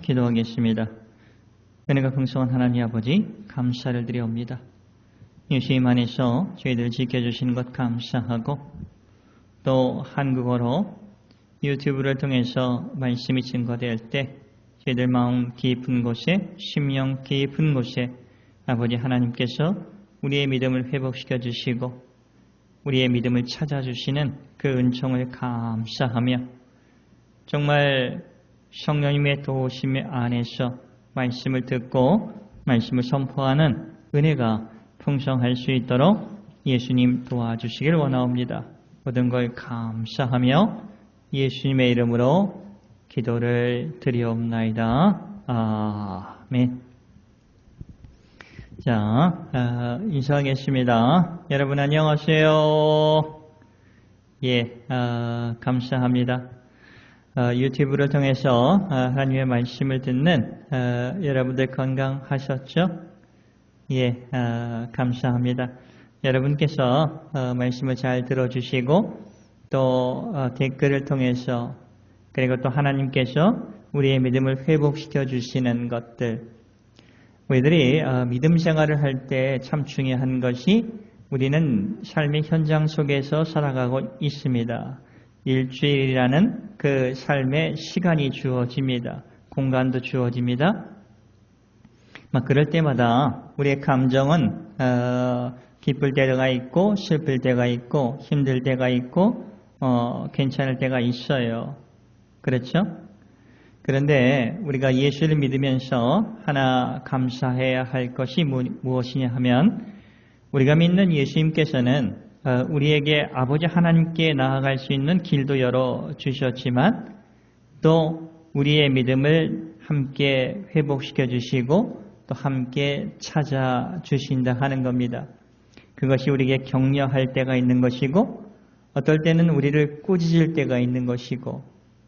기도하겠습니다. 은혜가 풍성한 하나님 아버지 감사를 드려옵니다. 예수님 안에서 저희들 지켜주시는 것 감사하고 또 한국어로 유튜브를 통해서 말씀이 증거될 때 저희들 마음 깊은 곳에 심령 깊은 곳에 아버지 하나님께서 우리의 믿음을 회복시켜 주시고 우리의 믿음을 찾아주시는 그 은총을 감사하며 정말 성령님의 도우심 안에서 말씀을 듣고 말씀을 선포하는 은혜가 풍성할 수 있도록 예수님 도와주시길 원하옵니다. 모든 걸 감사하며 예수님의 이름으로 기도를 드리옵나이다. 아멘. 자, 인사하겠습니다. 여러분 안녕하세요. 감사합니다. 유튜브를 통해서 하나님의 말씀을 듣는 여러분들 건강하셨죠? 감사합니다. 여러분께서 말씀을 잘 들어주시고 또 댓글을 통해서 그리고 또 하나님께서 우리의 믿음을 회복시켜 주시는 것들 우리들이 믿음 생활을 할 때 참 중요한 것이 우리는 삶의 현장 속에서 살아가고 있습니다. 일주일이라는 그 삶의 시간이 주어집니다. 공간도 주어집니다. 그럴 때마다 우리의 감정은 기쁠 때가 있고 슬플 때가 있고 힘들 때가 있고 괜찮을 때가 있어요. 그렇죠? 그런데 우리가 예수를 믿으면서 하나 감사해야 할 것이 무엇이냐 하면 우리가 믿는 예수님께서는 우리에게 아버지 하나님께 나아갈 수 있는 길도 열어주셨지만 또 우리의 믿음을 함께 회복시켜 주시고 또 함께 찾아주신다 하는 겁니다. 그것이 우리에게 격려할 때가 있는 것이고 어떨 때는 우리를 꾸짖을 때가 있는 것이고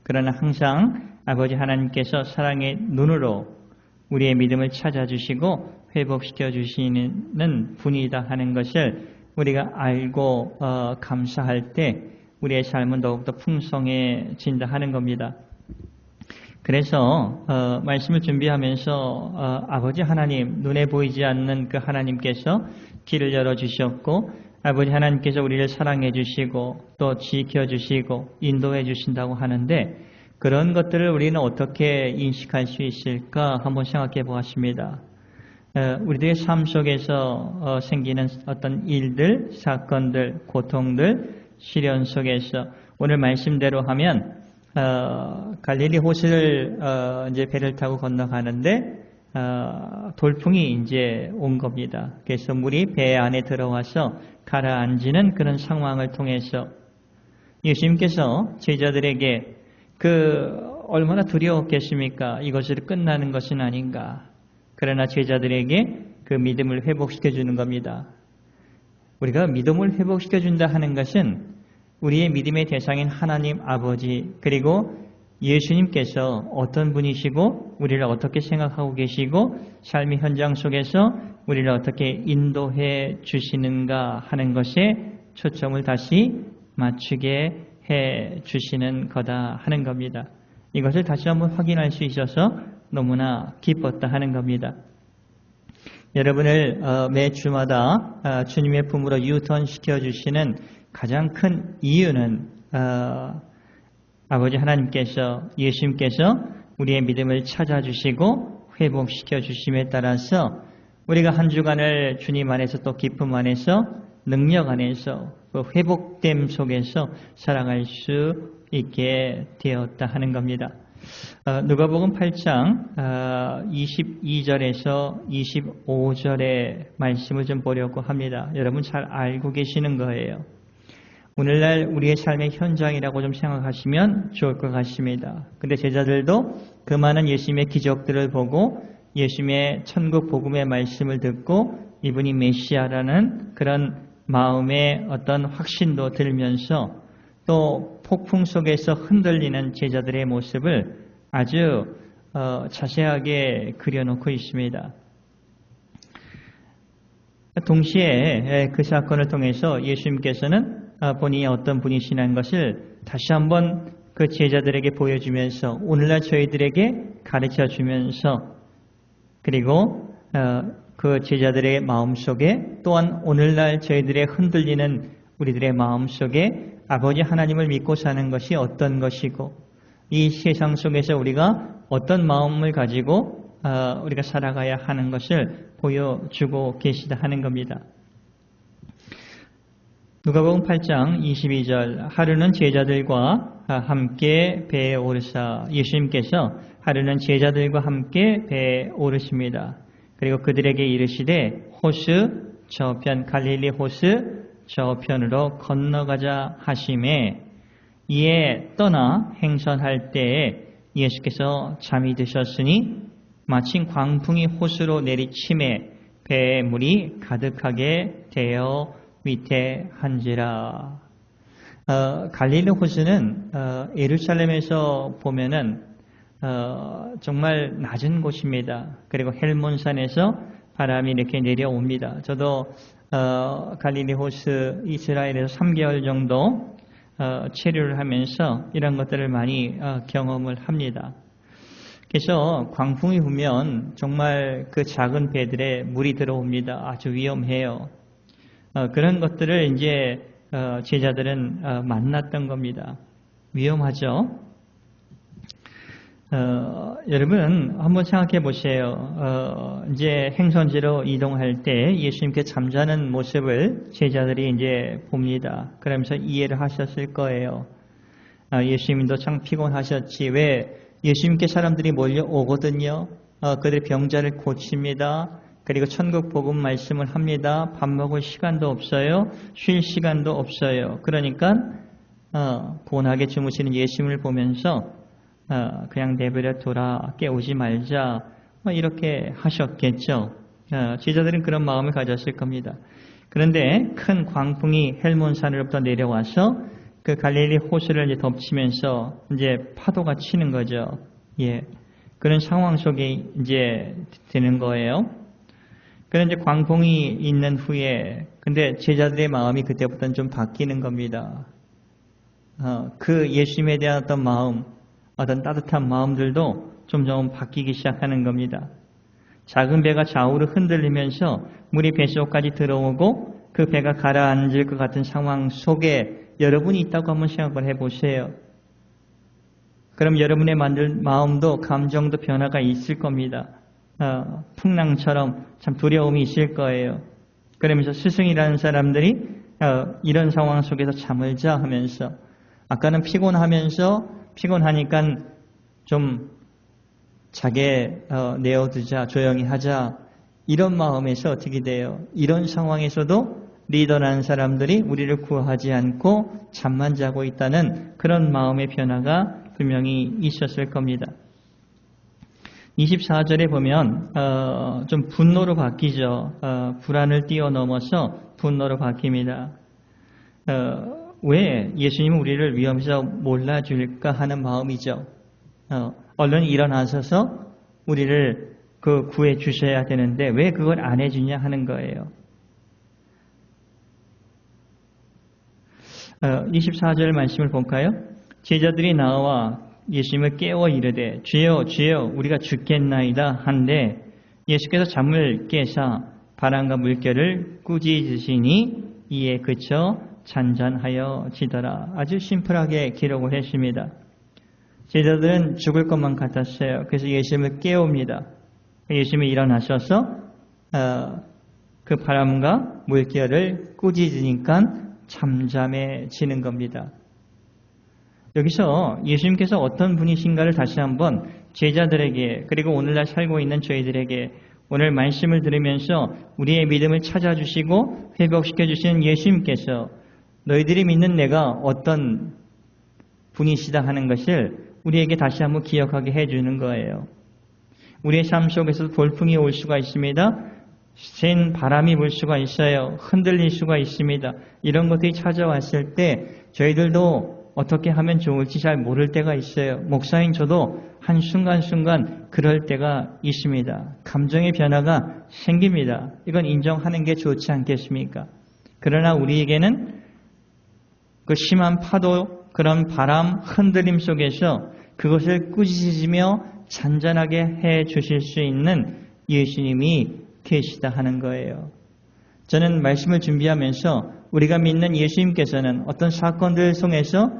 그러나 항상 아버지 하나님께서 사랑의 눈으로 우리의 믿음을 찾아주시고 회복시켜 주시는 분이다 하는 것을 우리가 알고 감사할 때 우리의 삶은 더욱더 풍성해진다 하는 겁니다. 그래서 말씀을 준비하면서 아버지 하나님, 눈에 보이지 않는 그 하나님께서 길을 열어주셨고 아버지 하나님께서 우리를 사랑해 주시고 또 지켜 주시고 인도해 주신다고 하는데 그런 것들을 우리는 어떻게 인식할 수 있을까 한번 생각해 보았습니다. 우리들의 삶 속에서 생기는 어떤 일들, 사건들, 고통들, 시련 속에서 오늘 말씀대로 하면 갈릴리 호수를 이제 배를 타고 건너가는데 돌풍이 이제 온 겁니다. 그래서 물이 배 안에 들어와서 가라앉는 그런 상황을 통해서 예수님께서 제자들에게 얼마나 두려웠겠습니까? 이것을 끝나는 것은 아닌가? 그러나 제자들에게 그 믿음을 회복시켜 주는 겁니다. 우리가 믿음을 회복시켜 준다 하는 것은 우리의 믿음의 대상인 하나님 아버지 그리고 예수님께서 어떤 분이시고 우리를 어떻게 생각하고 계시고 삶의 현장 속에서 우리를 어떻게 인도해 주시는가 하는 것에 초점을 다시 맞추게 해 주시는 거다 하는 겁니다. 이것을 다시 한번 확인할 수 있어서 너무나 기뻤다 하는 겁니다. 여러분을 매 주마다 주님의 품으로 유턴시켜 주시는 가장 큰 이유는 아버지 하나님께서 예수님께서 우리의 믿음을 찾아주시고 회복시켜 주심에 따라서 우리가 한 주간을 주님 안에서 또 기쁨 안에서 능력 안에서 그 회복됨 속에서 살아갈 수 있게 되었다 하는 겁니다. 누가복음 8장 22절에서 25절의 말씀을 좀 보려고 합니다. 여러분 잘 알고 계시는 거예요. 오늘날 우리의 삶의 현장이라고 좀 생각하시면 좋을 것 같습니다. 근데 제자들도 그 많은 예수님의 기적들을 보고 예수님의 천국 복음의 말씀을 듣고 이분이 메시아라는 그런 마음의 어떤 확신도 들면서 또 폭풍 속에서 흔들리는 제자들의 모습을 아주 자세하게 그려놓고 있습니다. 동시에 그 사건을 통해서 예수님께서는 본인이 어떤 분이시라는 것을 다시 한번 그 제자들에게 보여주면서 오늘날 저희들에게 가르쳐 주면서 그리고 그 제자들의 마음속에 또한 오늘날 저희들의 흔들리는 우리들의 마음속에 아버지 하나님을 믿고 사는 것이 어떤 것이고 이 세상 속에서 우리가 어떤 마음을 가지고 우리가 살아가야 하는 것을 보여주고 계시다 하는 겁니다. 누가복음 8장 22절 하루는 제자들과 함께 배에 오르사 예수님께서 하루는 제자들과 함께 배에 오르십니다. 그리고 그들에게 이르시되 호스 저편 갈릴리 호스 저편으로 건너가자 하심에 이에 떠나 행선할 때에 예수께서 잠이 드셨으니 마침 광풍이 호수로 내리침에 배에 물이 가득하게 되어 위태한지라. 갈릴리 호수는 예루살렘에서 보면은 정말 낮은 곳입니다. 그리고 헬몬산에서 바람이 이렇게 내려옵니다. 저도 갈릴리 호수 이스라엘에서 3개월 정도 체류를 하면서 이런 것들을 많이 경험을 합니다. 그래서 광풍이 불면 정말 그 작은 배들에 물이 들어옵니다. 아주 위험해요. 그런 것들을 이제 제자들은 만났던 겁니다. 위험하죠? 여러분 한번 생각해 보세요. 이제 행선지로 이동할 때 예수님께 잠자는 모습을 제자들이 이제 봅니다. 그러면서 이해를 하셨을 거예요. 예수님도 참 피곤하셨지. 왜 예수님께 사람들이 몰려오거든요. 그들의 병자를 고칩니다. 그리고 천국 복음 말씀을 합니다. 밥 먹을 시간도 없어요. 쉴 시간도 없어요. 그러니까 고운하게 주무시는 예수님을 보면서 그냥 내버려 둬라 깨우지 말자 이렇게 하셨겠죠. 제자들은 그런 마음을 가졌을 겁니다. 그런데 큰 광풍이 헬몬산으로부터 내려와서 그 갈릴리 호수를 이제 덮치면서 이제 파도가 치는 거죠. 예, 그런 상황 속에 이제 되는 거예요. 그런데 광풍이 있는 후에 근데 제자들의 마음이 그때부터는 좀 바뀌는 겁니다. 그 예수님에 대한 어떤 마음, 어떤 따뜻한 마음들도 점점 바뀌기 시작하는 겁니다. 작은 배가 좌우로 흔들리면서 물이 뱃속까지 들어오고 그 배가 가라앉을 것 같은 상황 속에 여러분이 있다고 한번 생각을 해보세요. 그럼 여러분의 마음도 감정도 변화가 있을 겁니다. 풍랑처럼 참 두려움이 있을 거예요. 그러면서 스승이라는 사람들이 이런 상황 속에서 잠을 자 하면서 아까는 피곤하니까 좀 자게 내어두자, 조용히 하자 이런 마음에서 어떻게 돼요? 이런 상황에서도 리더라는 사람들이 우리를 구하지 않고 잠만 자고 있다는 그런 마음의 변화가 분명히 있었을 겁니다. 24절에 보면 좀 분노로 바뀌죠. 불안을 뛰어넘어서 분노로 바뀝니다. 왜 예수님은 우리를 위험에서 몰라줄까 하는 마음이죠. 얼른 일어나셔서 우리를 구해 주셔야 되는데 왜 그걸 안 해주냐 하는 거예요. 24절 말씀을 볼까요? 제자들이 나와 예수님을 깨워 이르되 주여 주여 우리가 죽겠나이다 한데 예수께서 잠을 깨사 바람과 물결을 꾸짖으시니 이에 그쳐 잔잔하여 지더라. 아주 심플하게 기록을 했습니다. 제자들은 죽을 것만 같았어요. 그래서 예수님을 깨웁니다. 예수님이 일어나셔서 그 바람과 물결을 꾸짖으니까 잠잠해지는 겁니다. 여기서 예수님께서 어떤 분이신가를 다시 한번 제자들에게 그리고 오늘날 살고 있는 저희들에게 오늘 말씀을 들으면서 우리의 믿음을 찾아주시고 회복시켜 주시는 예수님께서 너희들이 믿는 내가 어떤 분이시다 하는 것을 우리에게 다시 한번 기억하게 해주는 거예요. 우리의 삶 속에서 돌풍이 올 수가 있습니다. 센 바람이 불 수가 있어요. 흔들릴 수가 있습니다. 이런 것들이 찾아왔을 때 저희들도 어떻게 하면 좋을지 잘 모를 때가 있어요. 목사인 저도 한순간순간 그럴 때가 있습니다. 감정의 변화가 생깁니다. 이건 인정하는 게 좋지 않겠습니까? 그러나 우리에게는 그 심한 파도, 그런 바람 흔들림 속에서 그것을 꾸짖으며 잔잔하게 해 주실 수 있는 예수님이 계시다 하는 거예요. 저는 말씀을 준비하면서 우리가 믿는 예수님께서는 어떤 사건들을 통해서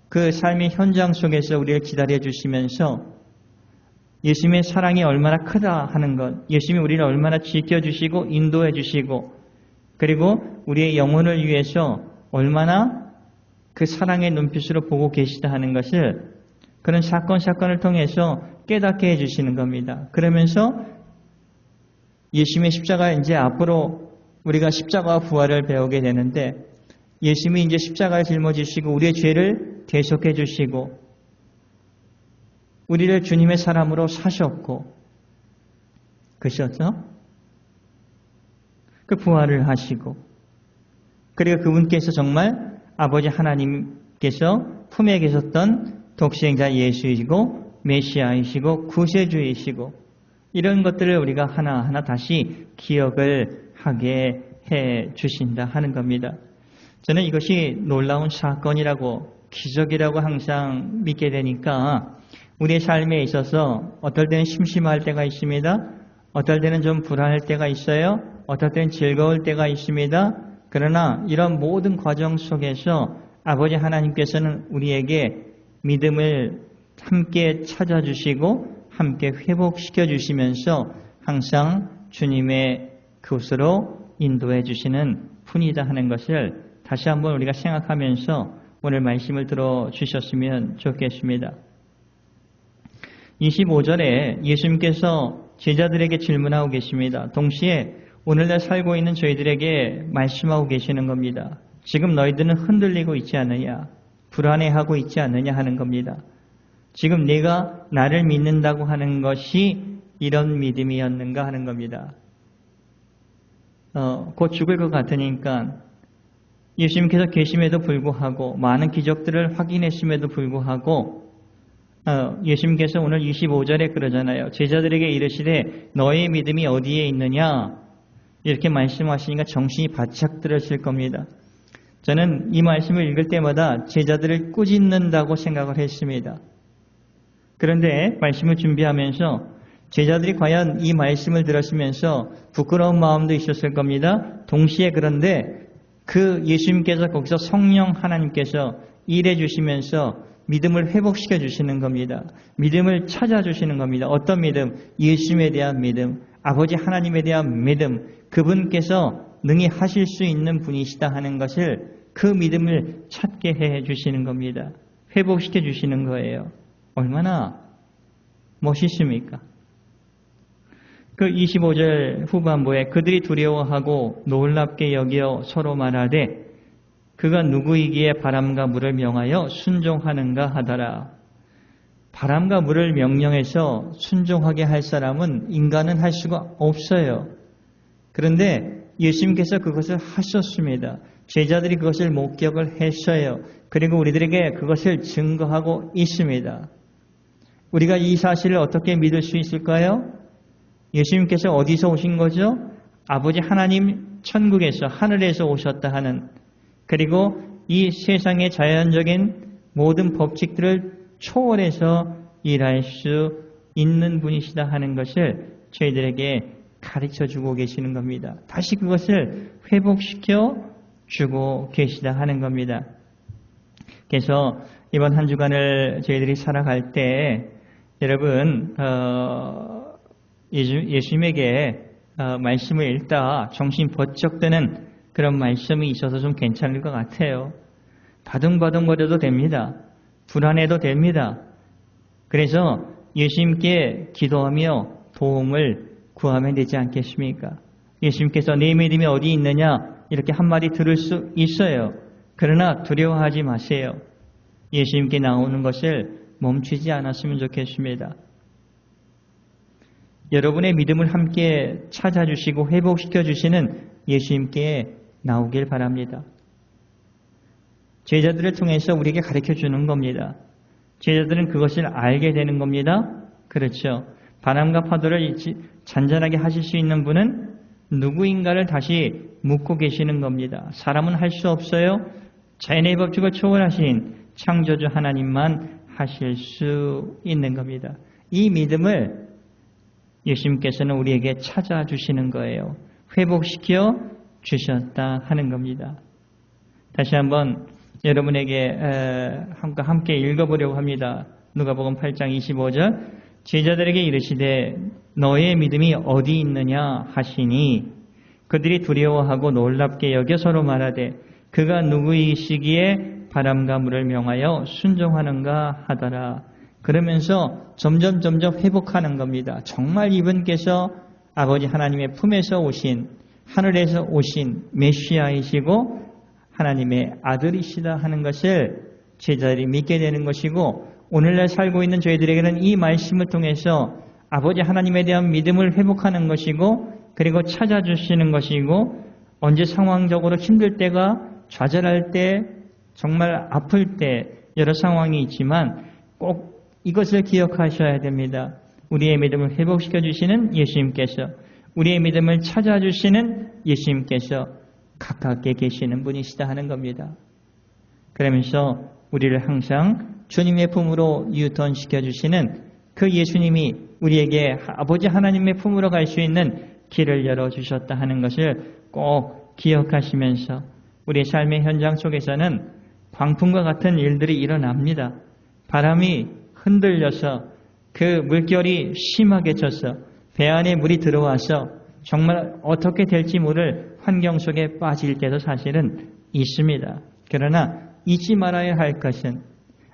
그 삶의 현장 속에서 우리를 기다려 주시면서 예수님의 사랑이 얼마나 크다 하는 것, 예수님이 우리를 얼마나 지켜주시고 인도해 주시고 그리고 우리의 영혼을 위해서 얼마나 그 사랑의 눈빛으로 보고 계시다 하는 것을 그런 사건을 통해서 깨닫게 해주시는 겁니다. 그러면서 예수님의 십자가 이제 앞으로 우리가 십자가와 부활을 배우게 되는데 예수님이 이제 십자가를 짊어지시고 우리의 죄를 대속해 주시고 우리를 주님의 사람으로 사셨고 그러셨죠? 그 부활을 하시고 그리고 그분께서 정말 아버지 하나님께서 품에 계셨던 독생자 예수이시고 메시아이시고 구세주이시고 이런 것들을 우리가 하나하나 다시 기억을 하게 해 주신다 하는 겁니다. 저는 이것이 놀라운 사건이라고 기적이라고 항상 믿게 되니까 우리의 삶에 있어서 어떨 때는 심심할 때가 있습니다. 어떨 때는 좀 불안할 때가 있어요. 어떨 때는 즐거울 때가 있습니다. 그러나 이런 모든 과정 속에서 아버지 하나님께서는 우리에게 믿음을 함께 찾아주시고 함께 회복시켜 주시면서 항상 주님의 그곳으로 인도해 주시는 분이다 하는 것을 다시 한번 우리가 생각하면서 오늘 말씀을 들어주셨으면 좋겠습니다. 25절에 예수님께서 제자들에게 질문하고 계십니다. 동시에 오늘날 살고 있는 저희들에게 말씀하고 계시는 겁니다. 지금 너희들은 흔들리고 있지 않느냐? 불안해하고 있지 않느냐 하는 겁니다. 지금 네가 나를 믿는다고 하는 것이 이런 믿음이었는가 하는 겁니다. 곧 죽을 것 같으니까 예수님께서 계심에도 불구하고 많은 기적들을 확인했음에도 불구하고 예수님께서 오늘 25절에 그러잖아요. 제자들에게 이르시되 너의 믿음이 어디에 있느냐 이렇게 말씀하시니까 정신이 바짝 들었을 겁니다. 저는 이 말씀을 읽을 때마다 제자들을 꾸짖는다고 생각을 했습니다. 그런데 말씀을 준비하면서 제자들이 과연 이 말씀을 들었으면서 부끄러운 마음도 있었을 겁니다. 동시에 그런데 그 예수님께서 거기서 성령 하나님께서 일해 주시면서 믿음을 회복시켜 주시는 겁니다. 믿음을 찾아주시는 겁니다. 어떤 믿음? 예수님에 대한 믿음, 아버지 하나님에 대한 믿음, 그분께서 능히 하실 수 있는 분이시다 하는 것을 그 믿음을 찾게 해 주시는 겁니다. 회복시켜 주시는 거예요. 얼마나 멋있습니까? 그 25절 후반부에 그들이 두려워하고 놀랍게 여겨 서로 말하되 그가 누구이기에 바람과 물을 명하여 순종하는가 하더라. 바람과 물을 명령해서 순종하게 할 사람은 인간은 할 수가 없어요. 그런데 예수님께서 그것을 하셨습니다. 제자들이 그것을 목격을 했어요. 그리고 우리들에게 그것을 증거하고 있습니다. 우리가 이 사실을 어떻게 믿을 수 있을까요? 예수님께서 어디서 오신 거죠? 아버지 하나님 천국에서 하늘에서 오셨다 하는 그리고 이 세상의 자연적인 모든 법칙들을 초월해서 일할 수 있는 분이시다 하는 것을 저희들에게 가르쳐주고 계시는 겁니다. 다시 그것을 회복시켜 주고 계시다 하는 겁니다. 그래서 이번 한 주간을 저희들이 살아갈 때 여러분 예수님에게 말씀을 읽다 정신 번쩍 드는 그런 말씀이 있어서 좀 괜찮을 것 같아요. 바둥바둥거려도 됩니다. 불안해도 됩니다. 그래서 예수님께 기도하며 도움을 구하면 되지 않겠습니까? 예수님께서 내 믿음이 어디 있느냐 이렇게 한마디 들을 수 있어요. 그러나 두려워하지 마세요. 예수님께 나오는 것을 멈추지 않았으면 좋겠습니다. 여러분의 믿음을 함께 찾아주시고 회복시켜 주시는 예수님께 나오길 바랍니다. 제자들을 통해서 우리에게 가르쳐 주는 겁니다. 제자들은 그것을 알게 되는 겁니다. 그렇죠. 바람과 파도를 잔잔하게 하실 수 있는 분은 누구인가를 다시 묻고 계시는 겁니다. 사람은 할 수 없어요. 자연의 법칙을 초월하신 창조주 하나님만 하실 수 있는 겁니다. 이 믿음을 예수님께서는 우리에게 찾아주시는 거예요. 회복시켜 주셨다 하는 겁니다. 다시 한번 여러분에게 함께 읽어보려고 합니다. 누가복음 8장 25절 제자들에게 이르시되 너의 믿음이 어디 있느냐 하시니 그들이 두려워하고 놀랍게 여겨 서로 말하되 그가 누구이시기에 바람과 물을 명하여 순종하는가 하더라. 그러면서 점점 회복하는 겁니다. 정말 이분께서 아버지 하나님의 품에서 오신 하늘에서 오신 메시아이시고 하나님의 아들이시다 하는 것을 제자들이 믿게 되는 것이고 오늘날 살고 있는 저희들에게는 이 말씀을 통해서 아버지 하나님에 대한 믿음을 회복하는 것이고 그리고 찾아주시는 것이고 언제 상황적으로 힘들 때가 좌절할 때 정말 아플 때 여러 상황이 있지만 꼭 이것을 기억하셔야 됩니다. 우리의 믿음을 회복시켜 주시는 예수님께서 우리의 믿음을 찾아주시는 예수님께서 가깝게 계시는 분이시다 하는 겁니다. 그러면서 우리를 항상 주님의 품으로 유턴시켜 주시는 그 예수님이 우리에게 아버지 하나님의 품으로 갈 수 있는 길을 열어주셨다 하는 것을 꼭 기억하시면서 우리의 삶의 현장 속에서는 광풍과 같은 일들이 일어납니다. 바람이 흔들려서 그 물결이 심하게 쳐서 배 안에 물이 들어와서 정말 어떻게 될지 모를 환경 속에 빠질 때도 사실은 있습니다. 그러나 잊지 말아야 할 것은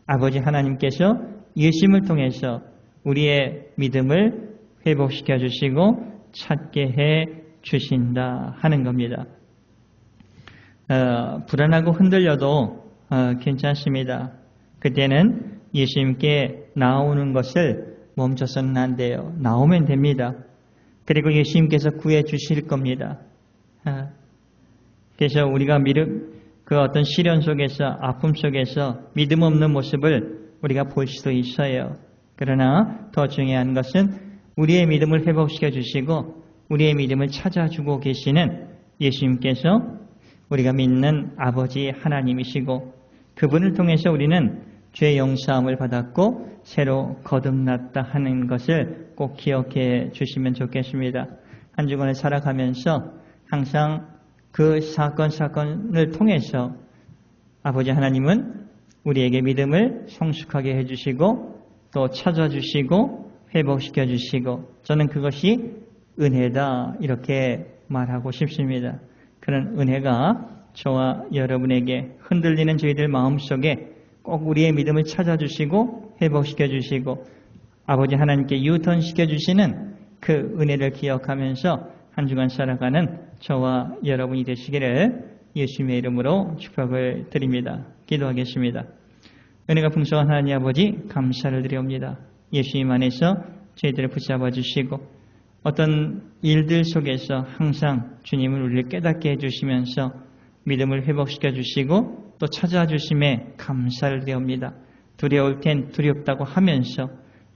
아버지 하나님께서 예수님을 통해서 우리의 믿음을 회복시켜 주시고 찾게 해 주신다 하는 겁니다. 불안하고 흔들려도 괜찮습니다. 그때는 예수님께 나오는 것을 멈춰서는 안 돼요. 나오면 됩니다. 그리고 예수님께서 구해 주실 겁니다. 그래서 우리가 그 어떤 시련 속에서 아픔 속에서 믿음 없는 모습을 우리가 볼 수도 있어요. 그러나 더 중요한 것은 우리의 믿음을 회복시켜 주시고 우리의 믿음을 찾아주고 계시는 예수님께서 우리가 믿는 아버지 하나님이시고 그분을 통해서 우리는 죄 용서함을 받았고 새로 거듭났다 하는 것을 꼭 기억해 주시면 좋겠습니다. 한 주간을 살아가면서 항상 그 사건을 통해서 아버지 하나님은 우리에게 믿음을 성숙하게 해주시고 또 찾아주시고 회복시켜 주시고 저는 그것이 은혜다 이렇게 말하고 싶습니다. 그런 은혜가 저와 여러분에게 흔들리는 저희들 마음속에 꼭 우리의 믿음을 찾아주시고 회복시켜 주시고 아버지 하나님께 유턴시켜 주시는 그 은혜를 기억하면서 한 주간 살아가는 저와 여러분이 되시기를 예수님의 이름으로 축복을 드립니다. 기도하겠습니다. 은혜가 풍성한 하나님 아버지 감사를 드리옵니다. 예수님 안에서 저희들을 붙잡아 주시고 어떤 일들 속에서 항상 주님을 우리를 깨닫게 해주시면서 믿음을 회복시켜 주시고 또 찾아주심에 감사를 드리옵니다. 두려울 땐 두렵다고 하면서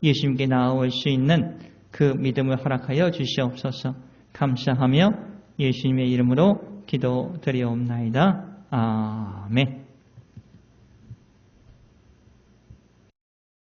예수님께 나아올 수 있는 그 믿음을 허락하여 주시옵소서. 감사하며 예수님의 이름으로 기도드리옵나이다. 아멘.